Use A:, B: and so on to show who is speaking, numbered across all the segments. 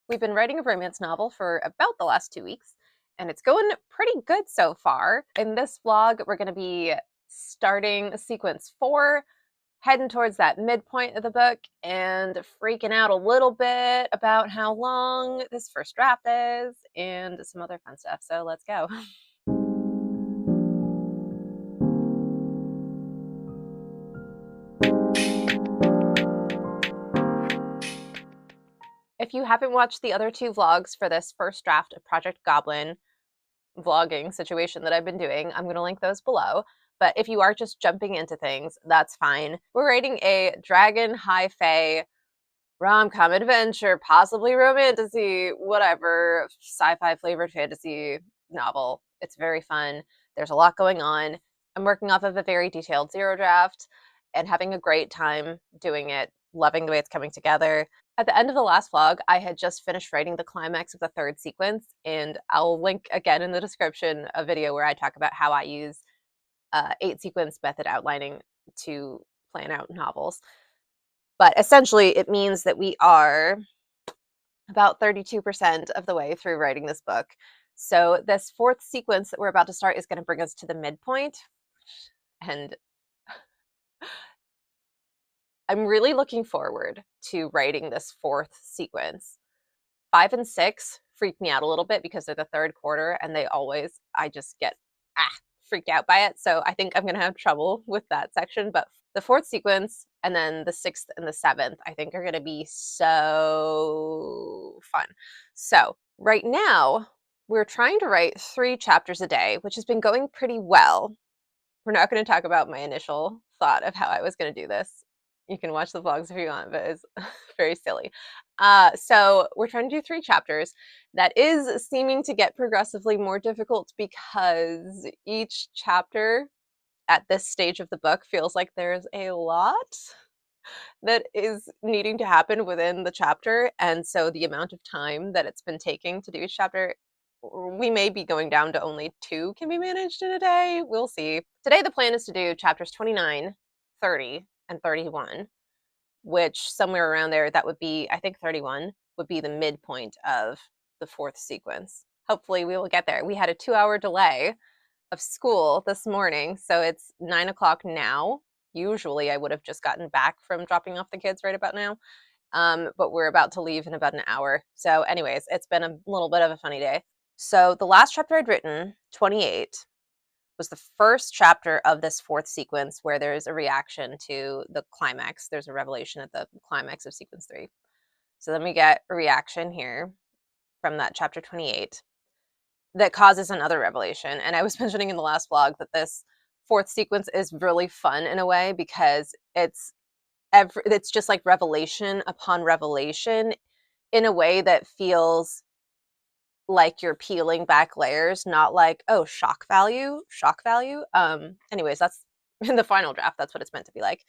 A: We've been writing a romance novel for about the last 2 weeks, and it's going pretty good so far. In this vlog, we're going to be starting sequence 4, heading towards that midpoint of the book, and freaking out a little bit about how long this first draft is, and some other fun stuff. So let's go. If you haven't watched the other 2 vlogs for this first draft of Project Goblin vlogging situation that I've been doing, I'm going to link those below. But if you are just jumping into things, that's fine. We're writing a dragon, high fae, rom-com adventure, possibly romantasy, whatever, sci-fi flavored fantasy novel. It's very fun. There's a lot going on. I'm working off of a very detailed zero draft and having a great time doing it, loving the way it's coming together. At the end of the last vlog, I had just finished writing the climax of the 3rd sequence, and I'll link again in the description a video where I talk about how I use 8-sequence method outlining to plan out novels. But essentially, it means that we are about 32% of the way through writing this book. So this 4th sequence that we're about to start is going to bring us to the midpoint, and I'm really looking forward to writing this 4th sequence. 5 and 6 freak me out a little bit because they're the 3rd quarter, and I just get freaked out by it. So I think I'm going to have trouble with that section. But the 4th sequence and then the 6th and the 7th, I think are going to be so fun. So right now, we're trying to write 3 chapters a day, which has been going pretty well. We're not going to talk about my initial thought of how I was going to do this. You can watch the vlogs if you want, but it's very silly. So we're trying to do 3 chapters. That is seeming to get progressively more difficult because each chapter at this stage of the book feels like there's a lot that is needing to happen within the chapter. And so the amount of time that it's been taking to do each chapter, we may be going down to only 2 can be managed in a day. We'll see. Today, the plan is to do chapters 29, 30, and 31, which somewhere around there, that would be, I think 31 would be the midpoint of the 4th sequence. Hopefully we will get there. We had a 2-hour delay of school this morning, so it's 9 o'clock now. Usually I would have just gotten back from dropping off the kids right about now, but we're about to leave in about an hour. So anyways, it's been a little bit of a funny day. So the last chapter I'd written, 28, was the first chapter of this 4th sequence where there's a reaction to the climax. There's a revelation at the climax of sequence 3. So then we get a reaction here from that chapter 28 that causes another revelation. And I was mentioning in the last vlog that this 4th sequence is really fun in a way because it's just like revelation upon revelation in a way that feels like you're peeling back layers, not like, oh, shock value. Anyways, that's in the final draft, that's what it's meant to be like.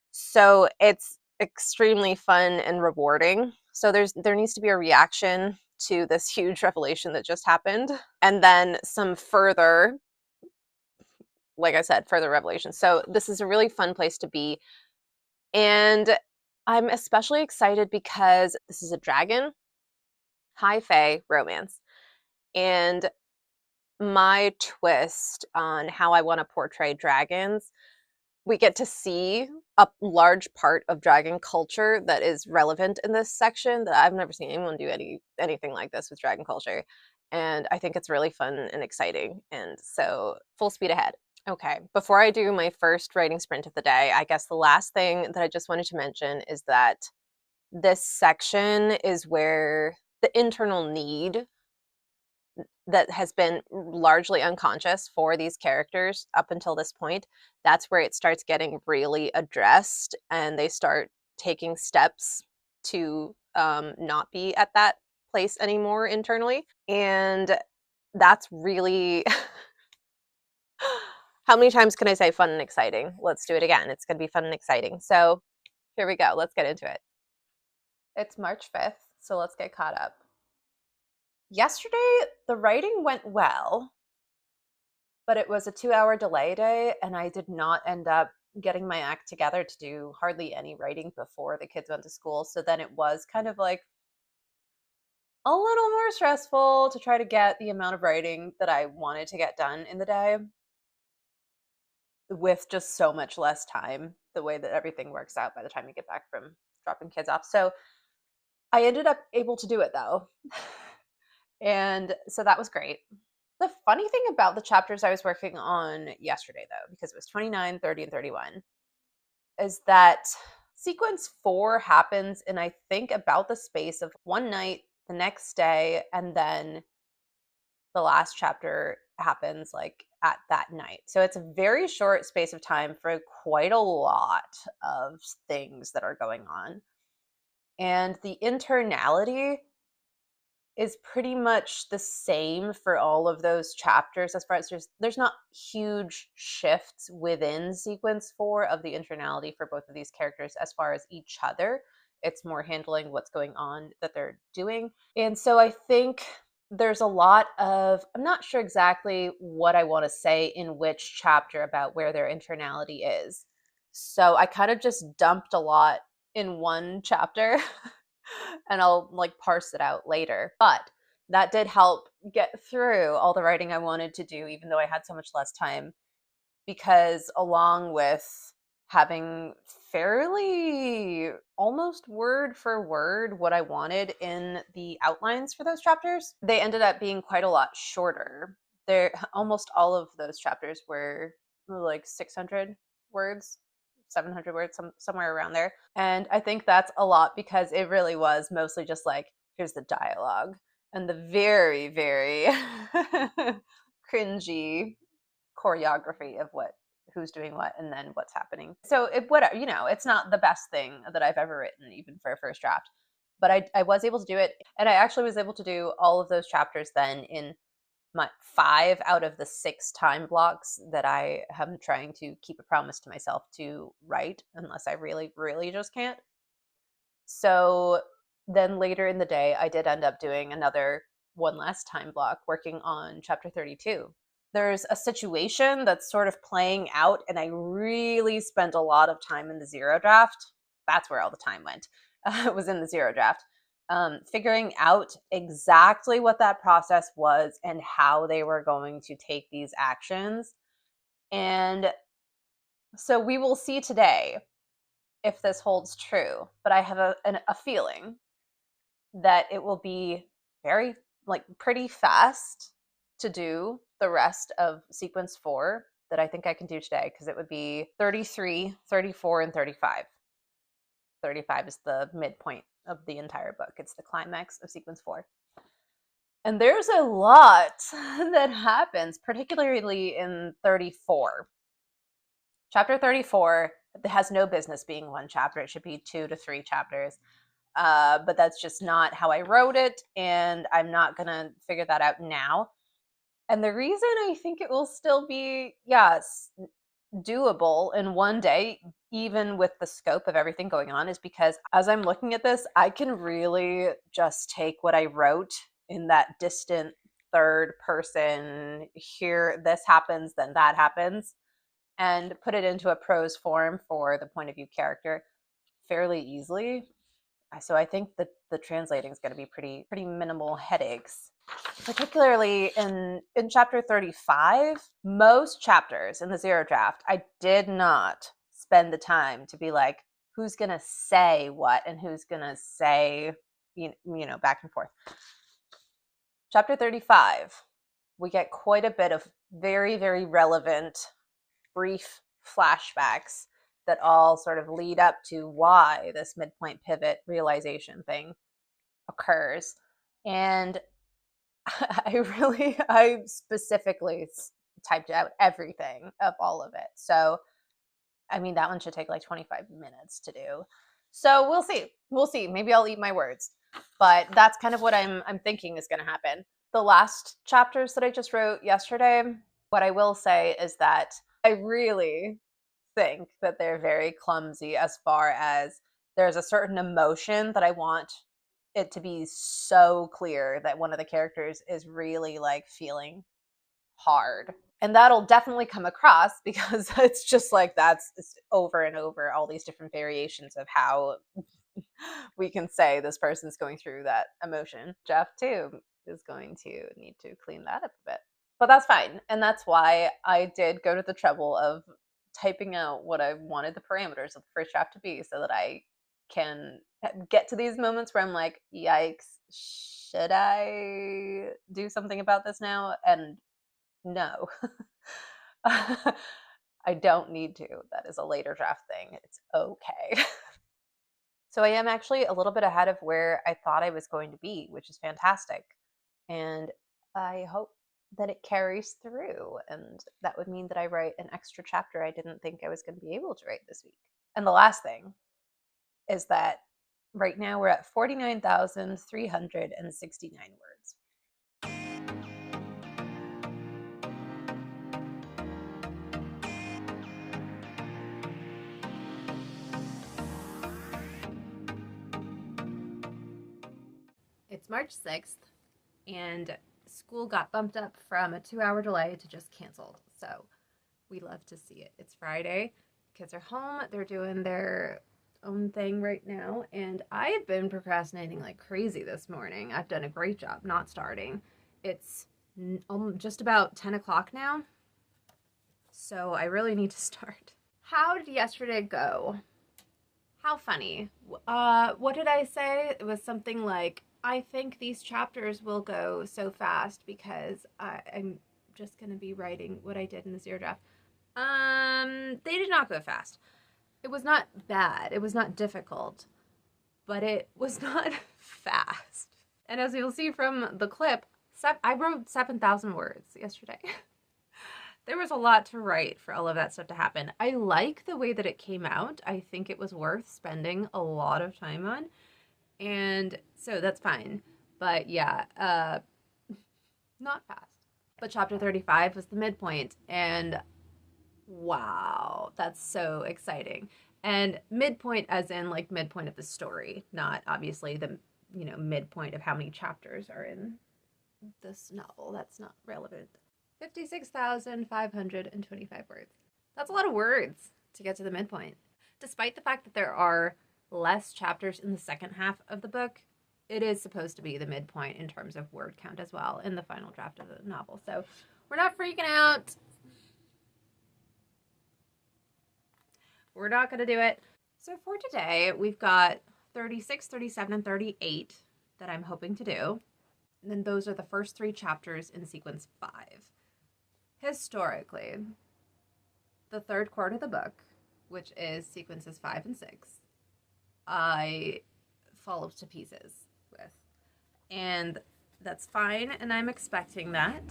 A: So it's extremely fun and rewarding. So there needs to be a reaction to this huge revelation that just happened, and then some further, like I said, further revelation. So this is a really fun place to be. And I'm especially excited because this is a dragon, high fae romance. And my twist on how I want to portray dragons, we get to see a large part of dragon culture that is relevant in this section that I've never seen anyone do anything like this with dragon culture. And I think it's really fun and exciting. And so full speed ahead. Okay, before I do my first writing sprint of the day, I guess the last thing that I just wanted to mention is that this section is where the internal need that has been largely unconscious for these characters up until this point, that's where it starts getting really addressed, and they start taking steps to not be at that place anymore internally. And that's really how many times can I say fun and exciting? Let's do it again. It's going to be fun and exciting. So here we go. Let's get into it. It's March 5th, so let's get caught up. Yesterday, the writing went well, but it was a 2-hour delay day, and I did not end up getting my act together to do hardly any writing before the kids went to school. So then it was kind of like a little more stressful to try to get the amount of writing that I wanted to get done in the day with just so much less time, the way that everything works out by the time you get back from dropping kids off. So I ended up able to do it though. And so that was great. The funny thing about the chapters I was working on yesterday, though, because it was 29, 30, and 31, is that sequence 4 happens in, I think, about the space of one night, the next day, and then the last chapter happens like at that night. So it's a very short space of time for quite a lot of things that are going on. And the internality is pretty much the same for all of those chapters, as far as there's not huge shifts within sequence 4 of the internality for both of these characters as far as each other. It's more handling what's going on that they're doing. And so I think there's a lot of, I'm not sure exactly what I want to say in which chapter about where their internality is. So I kind of just dumped a lot in one chapter and I'll like parse it out later. But that did help get through all the writing I wanted to do, even though I had so much less time, because along with having fairly almost word for word what I wanted in the outlines for those chapters, they ended up being quite a lot shorter. They're almost all of those chapters were like 600 words, 700 words, somewhere around there. And I think that's a lot because it really was mostly just like, here's the dialogue and the very, very cringy choreography of who's doing what and then what's happening. So whatever, it's not the best thing that I've ever written, even for a first draft. But I was able to do it. And I actually was able to do all of those chapters then in my 5 out of the 6 time blocks that I am trying to keep a promise to myself to write, unless I really, really just can't. So then later in the day, I did end up doing another one last time block working on chapter 32. There's a situation that's sort of playing out, and I really spent a lot of time in the zero draft. That's where all the time went. It was in the zero draft. Figuring out exactly what that process was and how they were going to take these actions. And so we will see today if this holds true, but I have a feeling that it will be very, like, pretty fast to do the rest of sequence 4 that I think I can do today, because it would be 33, 34, and 35. 35 is the midpoint of the entire book. It's the climax of sequence 4. And there's a lot that happens, particularly in 34. Chapter 34 has no business being one chapter. It should be 2 to 3 chapters. But that's just not how I wrote it, and I'm not going to figure that out now. And the reason I think it will still be, yes, doable in one day, even with the scope of everything going on, is because as I'm looking at this, I can really just take what I wrote in that distant third person, here this happens, then that happens, and put it into a prose form for the point of view character fairly easily. So I think that the translating is going to be pretty minimal headaches. Particularly in chapter 35, most chapters in the zero draft, I did not spend the time to be like, who's going to say what and who's going to say, back and forth. Chapter 35, we get quite a bit of very, very relevant, brief flashbacks that all sort of lead up to why this midpoint pivot realization thing occurs. And I specifically typed out everything of all of it. So, I mean, that one should take like 25 minutes to do. So we'll see. Maybe I'll eat my words, but that's kind of what I'm thinking is going to happen. The last chapters that I just wrote yesterday, what I will say is that I really think that they're very clumsy, as far as there's a certain emotion that I want it to be so clear that one of the characters is really like feeling hard. And that'll definitely come across, because it's just like, that's over and over all these different variations of how we can say this person's going through that emotion. Jeff, too, is going to need to clean that up a bit. But that's fine. And that's why I did go to the trouble of typing out what I wanted the parameters of the first draft to be so that I can get to these moments where I'm like, yikes, should I do something about this now? And no, I don't need to. That is a later draft thing. It's okay. So I am actually a little bit ahead of where I thought I was going to be, which is fantastic. And I hope that it carries through. And that would mean that I write an extra chapter I didn't think I was going to be able to write this week. And the last thing is that right now we're at 49,369 words. It's March 6th, and school got bumped up from a 2-hour delay to just canceled. So we love to see it. It's Friday. Kids are home. They're doing their own thing right now. And I have been procrastinating like crazy this morning. I've done a great job not starting. It's just about 10 o'clock now. So I really need to start. How did yesterday go? How funny. What did I say? It was something like, I think these chapters will go so fast because I'm just going to be writing what I did in the zero draft. They did not go fast. It was not bad. It was not difficult, but it was not fast. And as you'll see from the clip, I wrote 7,000 words yesterday. There was a lot to write for all of that stuff to happen. I like the way that it came out. I think it was worth spending a lot of time on. And so that's fine. But yeah, not fast. But chapter 35 was the midpoint. And wow, that's so exciting. And midpoint as in like midpoint of the story, not obviously the, midpoint of how many chapters are in this novel. That's not relevant. 56,525 words. That's a lot of words to get to the midpoint. Despite the fact that there are less chapters in the second half of the book, it is supposed to be the midpoint in terms of word count as well in the final draft of the novel. So we're not freaking out. We're not going to do it. So for today, we've got 36, 37, and 38 that I'm hoping to do. And then those are the first 3 chapters in sequence 5. Historically, the third quarter of the book, which is sequences 5 and 6, I fall to pieces with. And that's fine, and I'm expecting that.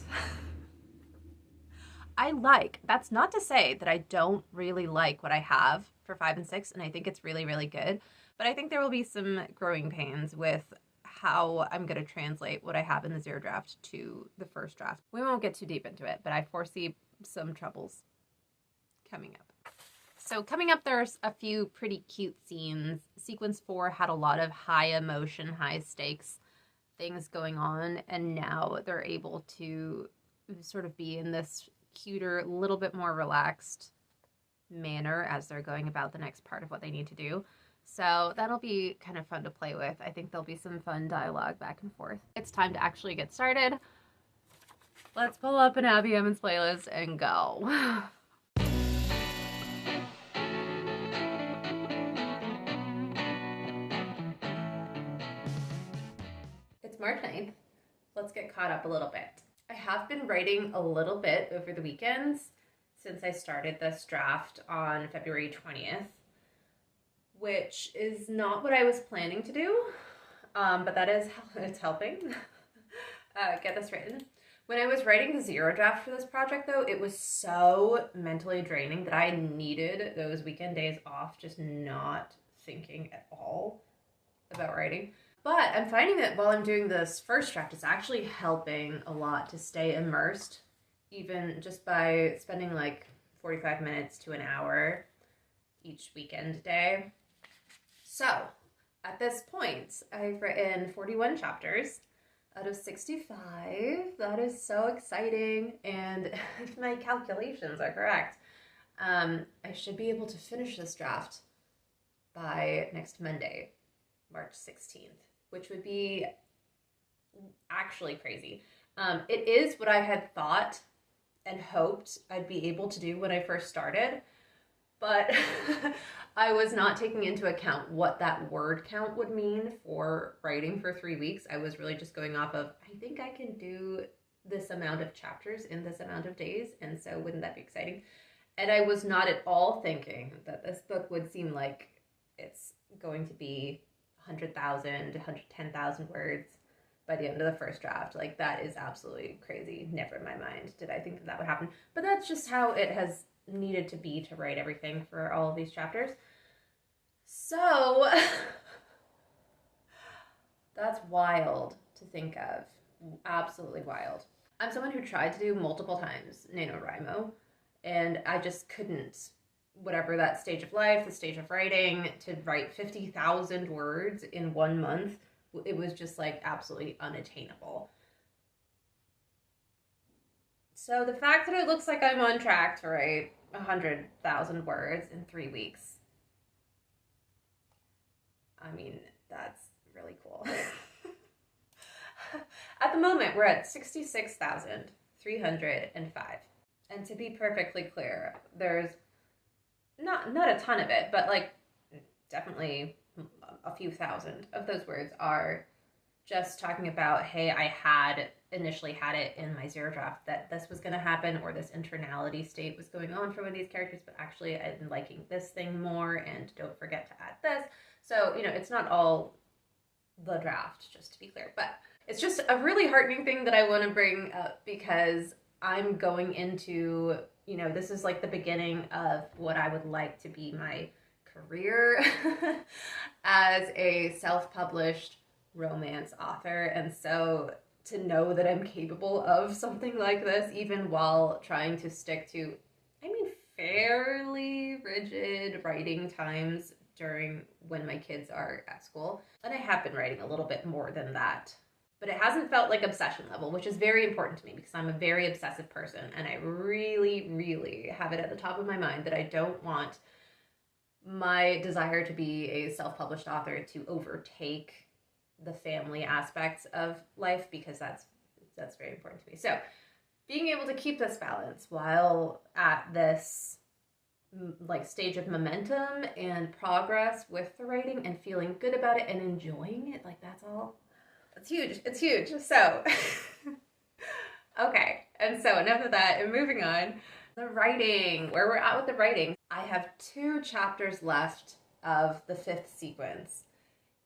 A: That's not to say that I don't really like what I have for 5 and 6, and I think it's really, really good. But I think there will be some growing pains with how I'm going to translate what I have in the zero draft to the first draft. We won't get too deep into it, but I foresee some troubles coming up. So coming up, there's a few pretty cute scenes. Sequence 4 had a lot of high emotion, high stakes things going on, and now they're able to sort of be in this cuter, little bit more relaxed manner as they're going about the next part of what they need to do. So that'll be kind of fun to play with. I think there'll be some fun dialogue back and forth. It's time to actually get started. Let's pull up an Abbie Emmons playlist and go. It's March 9th. Let's get caught up a little bit. I have been writing a little bit over the weekends since I started this draft on February 20th. Which is not what I was planning to do, but it's helping get this written. When I was writing the zero draft for this project, though, it was so mentally draining that I needed those weekend days off, just not thinking at all about writing. But I'm finding that while I'm doing this first draft, it's actually helping a lot to stay immersed, even just by spending like 45 minutes to an hour each weekend day. So, at this point, I've written 41 chapters out of 65. That is so exciting. And if my calculations are correct, I should be able to finish this draft by next Monday.
B: March 16th, which would be actually crazy. It is what I had thought and hoped I'd be able to do when I first started, but I was not taking into account what that word count would mean for writing for 3 weeks. I was really just going off of, I think I can do this amount of chapters in this amount of days, and so wouldn't that be exciting? And I was not at all thinking that this book would seem like it's going to be 100,000, 110,000 words by the end of the first draft. Like, that is absolutely crazy. Never in my mind did I think that that would happen. But that's just how it has needed to be to write everything for all of these chapters. So that's wild to think of. Absolutely wild. I'm someone who tried to do multiple times NaNoWriMo, and I just couldn't. Whatever that stage of life, the stage of writing, to write 50,000 words in 1 month, it was just like absolutely unattainable. So the fact that it looks like I'm on track to write 100,000 words in 3 weeks, I mean, that's really cool. At the moment, we're at 66,305. And to be perfectly clear, there's not a ton of it, but like definitely a few thousand of those words are just talking about, hey, I had initially had it in my zero draft that this was going to happen, or this internality state was going on for one of these characters, but actually I've been liking this thing more, and don't forget to add this. So, you know, it's not all the draft, just to be clear, but it's just a really heartening thing that I want to bring up, because I'm going into, you know, this is like the beginning of what I would like to be my career as a self-published romance author. And so to know that I'm capable of something like this, even while trying to stick to, I mean, fairly rigid writing times during when my kids are at school. And I have been writing a little bit more than that, but it hasn't felt like obsession level, which is very important to me because I'm a very obsessive person, and I really, really have it at the top of my mind that I don't want my desire to be a self-published author to overtake the family aspects of life, because that's very important to me. So being able to keep this balance while at this like stage of momentum and progress with the writing and feeling good about it and enjoying it, like that's all. It's huge. It's huge. So, okay. And so enough of that and moving on. The writing, where we're at with the writing. I have 2 chapters left of the 5th sequence.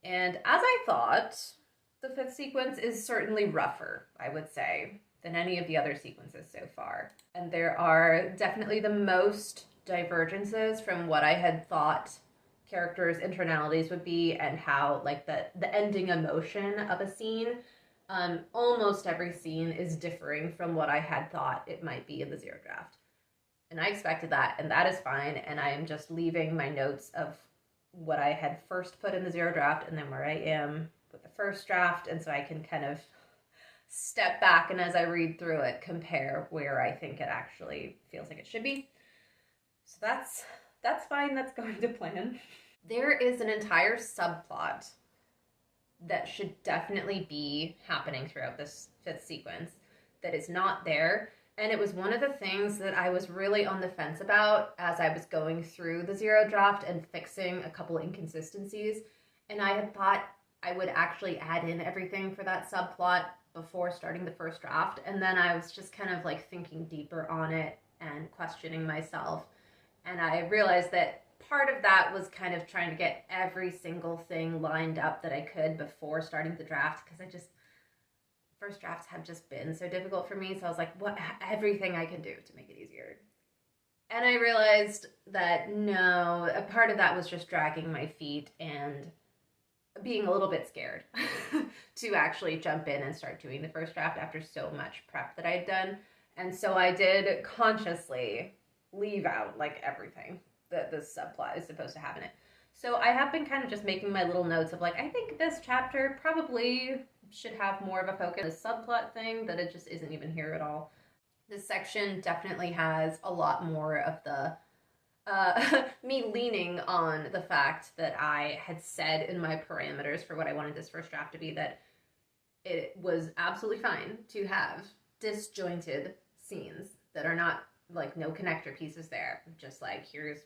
B: And as I thought, the 5th sequence is certainly rougher, I would say, than any of the other sequences so far. And there are definitely the most divergences from what I had thought characters' internalities would be, and how like the ending emotion of a scene. Almost every scene is differing from what I had thought it might be in the zero draft. And I expected that, and that is fine. And I am just leaving my notes of what I had first put in the zero draft and then where I am with the first draft. And so I can kind of step back, and as I read through it, compare where I think it actually feels like it should be. So that's fine. That's going to plan. There is an entire subplot that should definitely be happening throughout this 5th sequence that is not there. And it was one of the things that I was really on the fence about as I was going through the zero draft and fixing a couple inconsistencies. And I had thought I would actually add in everything for that subplot before starting the first draft. And then I was just kind of like thinking deeper on it and questioning myself. And I realized that part of that was kind of trying to get every single thing lined up that I could before starting the draft, because first drafts have just been so difficult for me. So I was like, what, everything I can do to make it easier. And I realized that no, a part of that was just dragging my feet and being a little bit scared to actually jump in and start doing the first draft after so much prep that I had done. And so I did consciously leave out like everything that this subplot is supposed to have in it. So I have been kind of just making my little notes of like, I think this chapter probably should have more of a focus on this subplot thing, that it just isn't even here at all. This section definitely has a lot more of the me leaning on the fact that I had said in my parameters for what I wanted this first draft to be that it was absolutely fine to have disjointed scenes that are not like no connector pieces there. Just like here's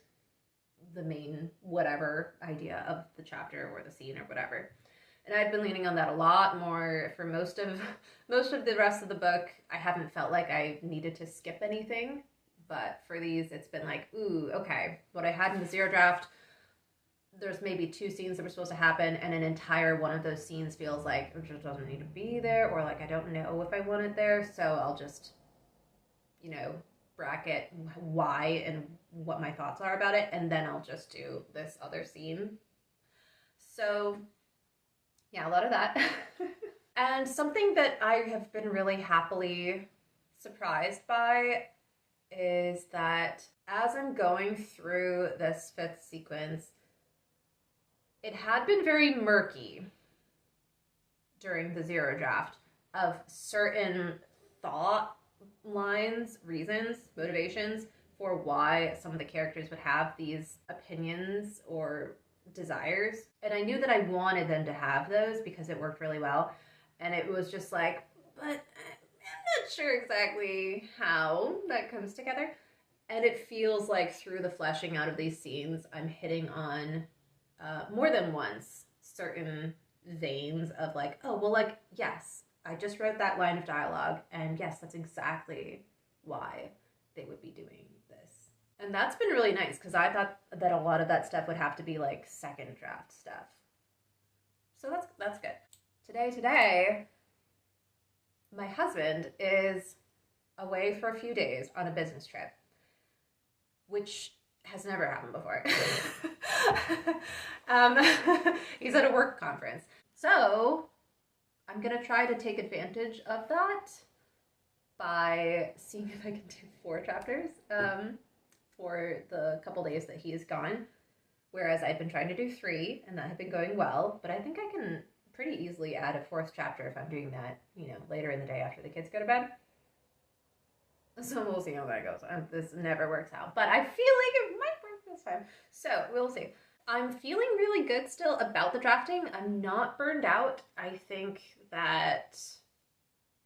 B: the main whatever idea of the chapter or the scene or whatever. And I've been leaning on that a lot more for most of the rest of the book. I haven't felt like I needed to skip anything, but for these it's been like, ooh, okay, what I had in the zero draft, there's maybe two scenes that were supposed to happen, and an entire one of those scenes feels like it just doesn't need to be there, or like I don't know if I want it there, so I'll just, you know, bracket why and what my thoughts are about it, and then I'll just do this other scene. So, yeah, a lot of that. And something that I have been really happily surprised by is that as I'm going through this fifth sequence, it had been very murky during the zero draft of certain thought lines, reasons, motivations for why some of the characters would have these opinions or desires. And I knew that I wanted them to have those because it worked really well. And it was just like, but I'm not sure exactly how that comes together. And it feels like through the fleshing out of these scenes, I'm hitting on more than once certain veins of like, oh, well, like, yes, I just wrote that line of dialogue, and yes, that's exactly why they would be doing this. And that's been really nice because I thought that a lot of that stuff would have to be like second draft stuff. So that's good. Today, my husband is away for a few days on a business trip, which has never happened before. He's at a work conference. So I'm going to try to take advantage of that by seeing if I can do 4 chapters for the couple days that he is gone. Whereas I've been trying to do 3, and that had been going well. But I think I can pretty easily add a 4th chapter if I'm doing that, you know, later in the day after the kids go to bed. So we'll see how that goes. This never works out, but I feel like it might work this time. So we'll see. I'm feeling really good still about the drafting. I'm not burned out. I think that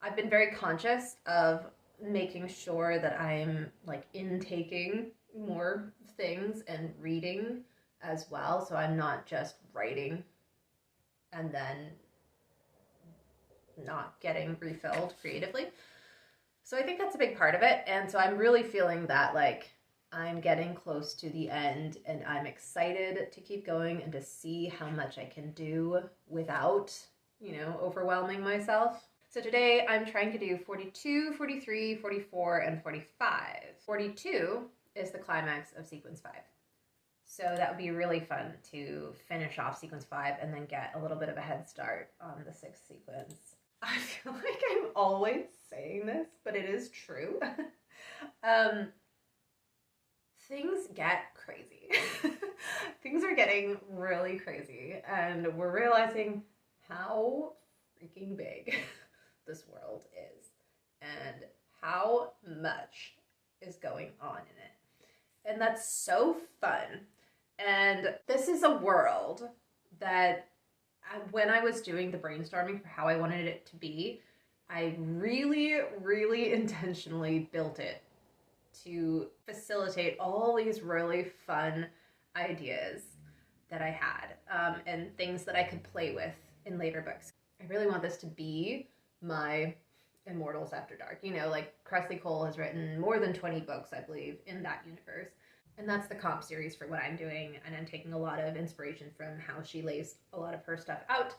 B: I've been very conscious of making sure that I'm like intaking more things and reading as well. So I'm not just writing and then not getting refilled creatively. So I think that's a big part of it. And so I'm really feeling that like I'm getting close to the end and I'm excited to keep going and to see how much I can do without, you know, overwhelming myself. So today I'm trying to do 42, 43, 44, and 45. 42 is the climax of sequence 5. So that would be really fun to finish off sequence 5 and then get a little bit of a head start on the 6th sequence. I feel like I'm always saying this, but it is true. Things get crazy. Things are getting really crazy, and we're realizing how freaking big this world is and how much is going on in it. And that's so fun. And this is a world that when I was doing the brainstorming for how I wanted it to be, I really, really intentionally built it to facilitate all these really fun ideas that I had and things that I could play with in later books. I really want this to be my Immortals After Dark. You know, like Cressley Cole has written more than 20 books, I believe, in that universe. And that's the comp series for what I'm doing, and I'm taking a lot of inspiration from how she lays a lot of her stuff out,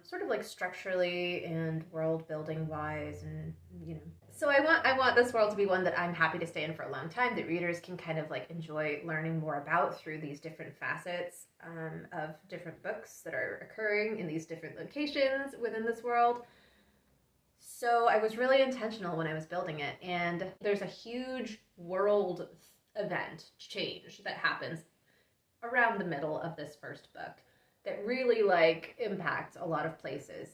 B: sort of like structurally and world building wise, and you know. So I want this world to be one that I'm happy to stay in for a long time, that readers can kind of like enjoy learning more about through these different facets of different books that are occurring in these different locations within this world. So I was really intentional when I was building it, and there's a huge world event change that happens around the middle of this first book that really like impacts a lot of places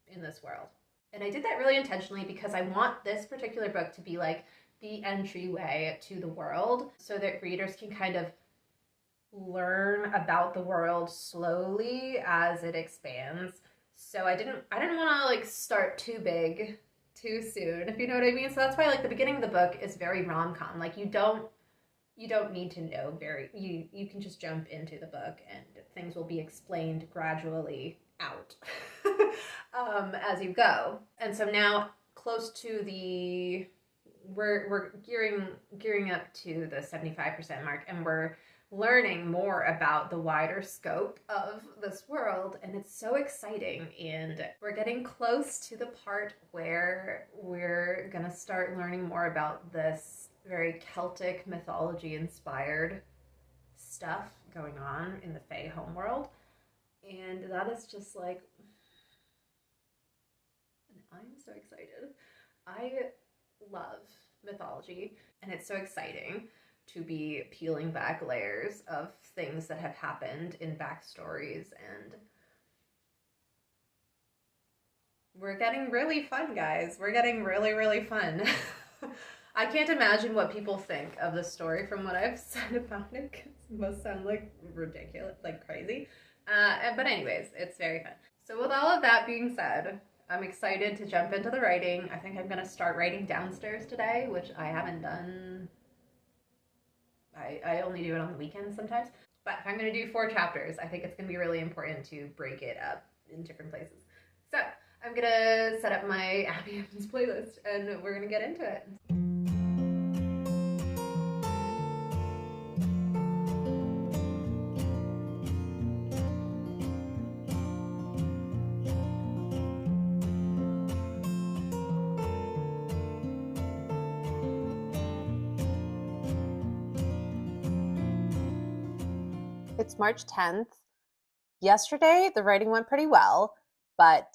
B: in this world. And I did that really intentionally because I want this particular book to be like the entryway to the world so that readers can kind of learn about the world slowly as it expands. So I didn't want to like start too big too soon, if you know what I mean. So that's why like the beginning of the book is very rom-com. Like you don't need to know very you can just jump into the book and things will be explained gradually out as you go. And so now close to the we're gearing up to the 75% mark, and we're learning more about the wider scope of this world, and it's so exciting. And we're getting close to the part where we're gonna start learning more about this very Celtic mythology inspired stuff going on in the Fae homeworld. And that is just like, I'm so excited. I love mythology, and it's so exciting to be peeling back layers of things that have happened in backstories, and we're getting really fun, guys. We're getting really, really fun. I can't imagine what people think of the story from what I've said about it, because it must sound like ridiculous, like crazy. But anyways, it's very fun. So with all of that being said, I'm excited to jump into the writing. I think I'm going to start writing downstairs today, which I haven't done. I only do it on the weekends sometimes. But if I'm going to do 4 chapters, I think it's going to be really important to break it up in different places. So I'm going to set up my Abbie Emmons playlist, and we're going to get into it.
A: It's March 10th. Yesterday, the writing went pretty well, but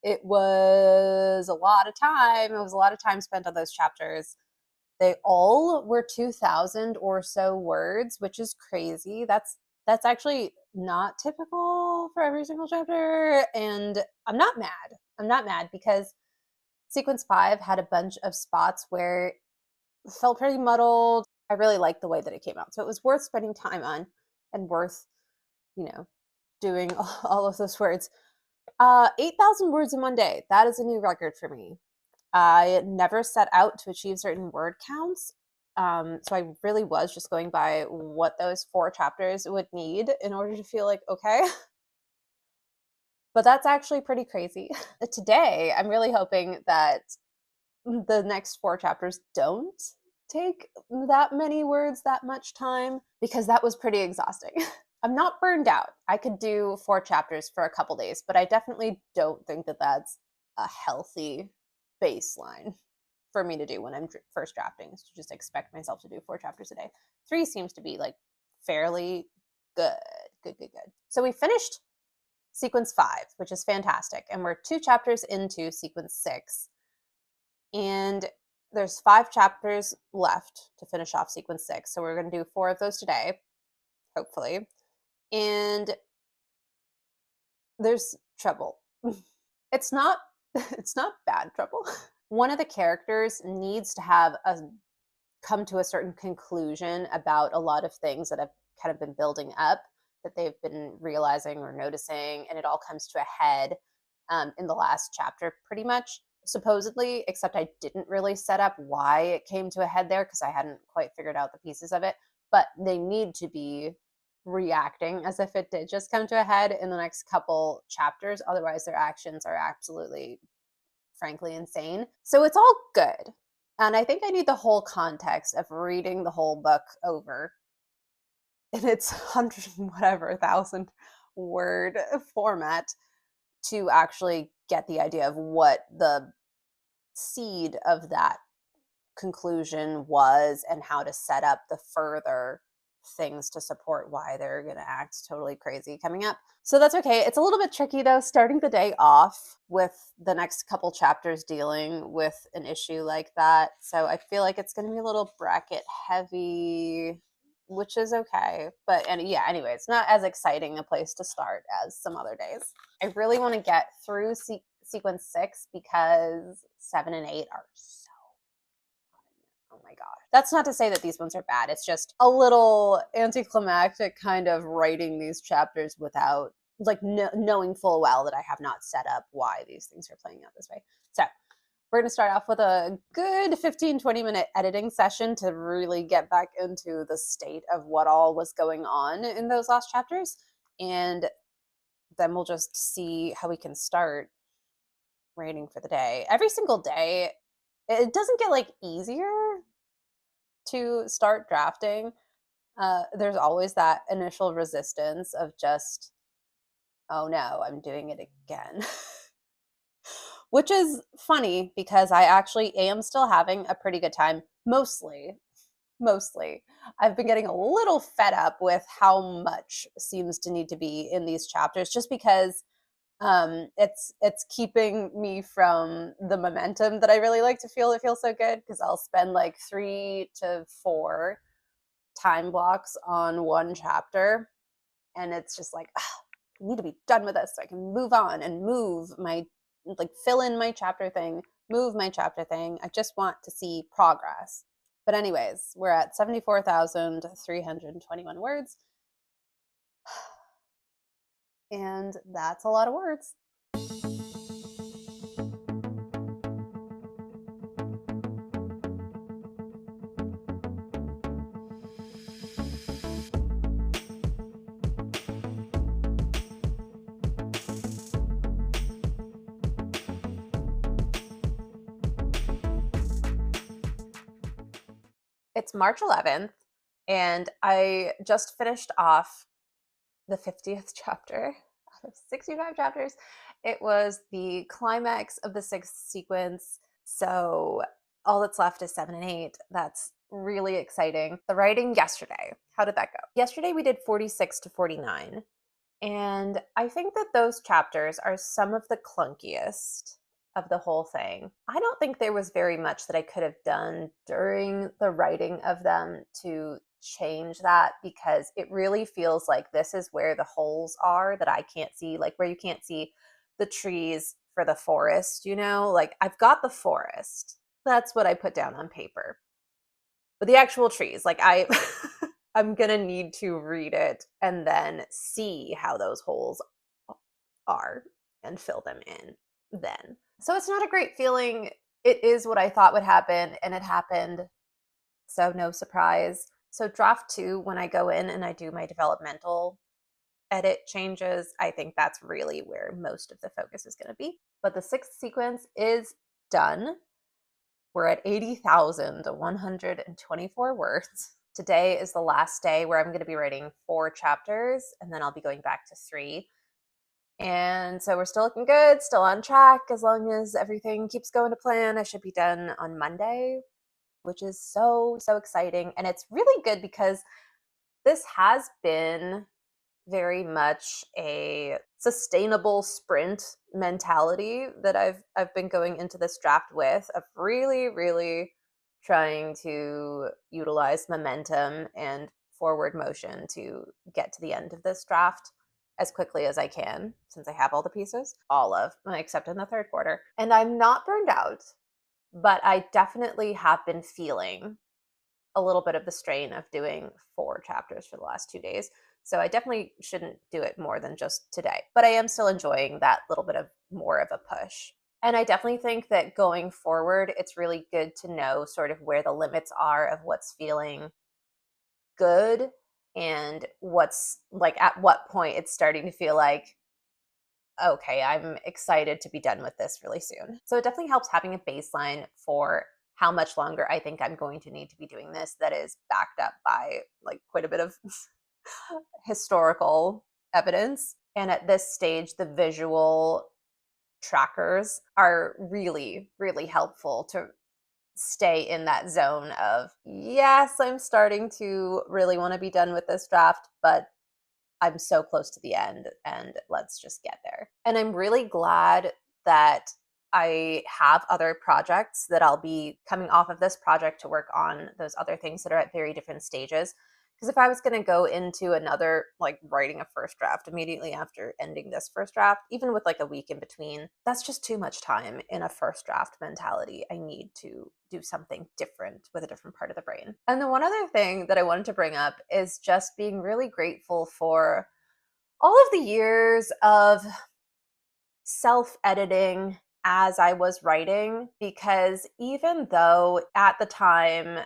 A: it was a lot of time. It was a lot of time spent on those chapters. They all were 2,000 or so words, which is crazy. That's actually not typical for every single chapter, and I'm not mad. I'm not mad because sequence 5 had a bunch of spots where it felt pretty muddled. I really liked the way that it came out, so it was worth spending time on and worth, doing all of those words. 8,000 words in one day. That is a new record for me. I never set out to achieve certain word counts. So I really was just going by what those 4 chapters would need in order to feel like, okay. But that's actually pretty crazy. Today, I'm really hoping that the next 4 chapters don't take that many words, that much time, because that was pretty exhausting. I'm not burned out. I could do 4 chapters for a couple days, but I definitely don't think that that's a healthy baseline for me to do when I'm first drafting, is to just expect myself to do 4 chapters a day. 3 seems to be like fairly good. So we finished sequence 5, which is fantastic, and we're 2 chapters into sequence 6. And there's 5 chapters left to finish off sequence 6. So we're going to do 4 of those today, hopefully. And there's trouble. It's not bad trouble. One of the characters needs to have come to a certain conclusion about a lot of things that have kind of been building up, that they've been realizing or noticing, and it all comes to a head in the last chapter pretty much, supposedly, except I didn't really set up why it came to a head there because I hadn't quite figured out the pieces of it. But they need to be reacting as if it did just come to a head in the next couple chapters. Otherwise, their actions are absolutely, frankly, insane. So it's all good. And I think I need the whole context of reading the whole book over in its 100 whatever thousand word format to actually get the idea of what the seed of that conclusion was and how to set up the further things to support why they're going to act totally crazy coming up. So that's okay. It's a little bit tricky though, starting the day off with the next couple chapters dealing with an issue like that. So I feel like it's going to be a little bracket heavy, which is okay. But yeah, anyway, it's not as exciting a place to start as some other days. I really want to get through sequence 6 because 7 and 8 are so fun. Oh my
C: my gosh. That's not to say that these ones are bad. It's just a little anticlimactic kind of writing these chapters without knowing full well that I have not set up why these things are playing out this way. So we're going to start off with a good 15-20 minute editing session to really get back into the state of what all was going on in those last chapters. And then we'll just see how we can start writing for the day. Every single day, it doesn't get easier to start drafting. There's always that initial resistance of just, oh no, I'm doing it again. Which is funny because I actually am still having a pretty good time, mostly. I've been getting a little fed up with how much seems to need to be in these chapters, just because it's keeping me from the momentum that I really like to feel. It feels so good because I'll spend 3 to 4 time blocks on one chapter, and it's just I need to be done with this so I can move on and move my fill in my chapter thing, move my chapter thing. I just want to see progress. But anyways, we're at 74,321 words. And that's a lot of words. It's March 11th, and I just finished off the 50th chapter out of 65 chapters. It was the climax of the 6th sequence, so all that's left is 7 and 8. That's really exciting. The writing yesterday, how did that go? Yesterday we did 46 to 49, and I think that those chapters are some of the clunkiest of the whole thing. I don't think there was very much that I could have done during the writing of them to change that, because it really feels like this is where the holes are that I can't see, where you can't see the trees for the forest, I've got the forest. That's what I put down on paper. But the actual trees, I'm gonna need to read it and then see how those holes are and fill them in then. So it's not a great feeling. It is what I thought would happen, and it happened. So no surprise. So draft 2, when I go in and I do my developmental edit changes, I think that's really where most of the focus is going to be. But the 6th sequence is done. We're at 80,124 words. Today is the last day where I'm going to be writing 4 chapters, and then I'll be going back to 3. And so we're still looking good, still on track. As long as everything keeps going to plan, I should be done on Monday, which is so exciting. And it's really good because this has been very much a sustainable sprint mentality that I've been going into this draft with, of really trying to utilize momentum and forward motion to get to the end of this draft as quickly as I can, since I have all the pieces, except in the 3rd quarter. And I'm not burned out, but I definitely have been feeling a little bit of the strain of doing 4 chapters for the last 2 days. So I definitely shouldn't do it more than just today, but I am still enjoying that little bit of more of a push. And I definitely think that going forward, it's really good to know sort of where the limits are of what's feeling good and what's at what point it's starting to feel like, okay, I'm excited to be done with this really soon. So it definitely helps having a baseline for how much longer I think I'm going to need to be doing this, that is backed up by quite a bit of historical evidence. And at this stage, the visual trackers are really helpful to stay in that zone of, yes, I'm starting to really want to be done with this draft, but I'm so close to the end, and let's just get there. And I'm really glad that I have other projects that I'll be coming off of this project to work on those other things that are at very different stages, Because if I was going to go into another, like writing a first draft immediately after ending this first draft, even with like a week in between, that's just too much time in a first draft mentality. I need to do something different with a different part of the brain. And the one other thing that I wanted to bring up is just being really grateful for all of the years of self-editing as I was writing, because even though at the time,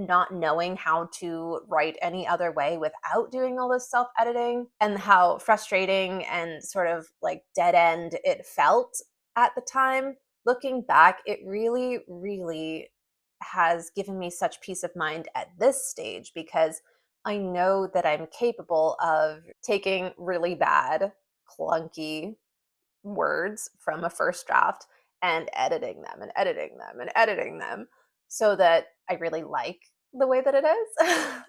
C: not knowing how to write any other way without doing all this self-editing, and how frustrating and sort of like dead end it felt at the time, looking back, it really, really has given me such peace of mind at this stage, because I know that I'm capable of taking really bad, clunky words from a first draft and editing them and editing them and editing them so that I really like the way that it is.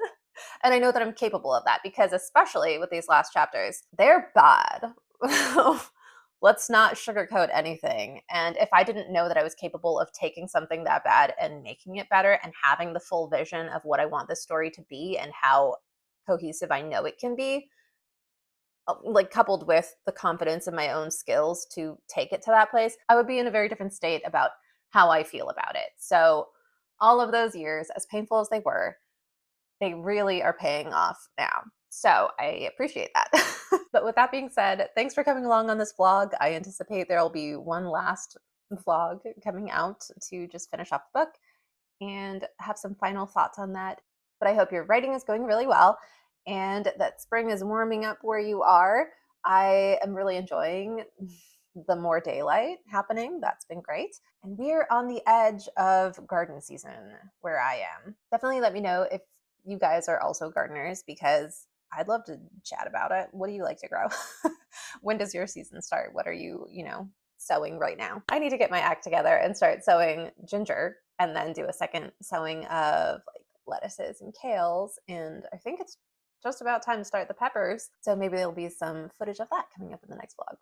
C: And I know that I'm capable of that, because especially with these last chapters, they're bad. Let's not sugarcoat anything. And if I didn't know that I was capable of taking something that bad and making it better and having the full vision of what I want this story to be and how cohesive I know it can be, like coupled with the confidence in my own skills to take it to that place, I would be in a very different state about how I feel about it. So all of those years, as painful as they were, they really are paying off now. So I appreciate that. But with that being said, thanks for coming along on this vlog. I anticipate there will be one last vlog coming out to just finish off the book and have some final thoughts on that. But I hope your writing is going really well and that spring is warming up where you are. I am really enjoying the more daylight happening. That's been great. And we're on the edge of garden season where I am. Definitely let me know if you guys are also gardeners, because I'd love to chat about it. What do you like to grow? When does your season start? What are you, sowing right now? I need to get my act together and start sowing ginger, and then do a second sowing of like lettuces and kales. And I think it's just about time to start the peppers. So maybe there'll be some footage of that coming up in the next vlog.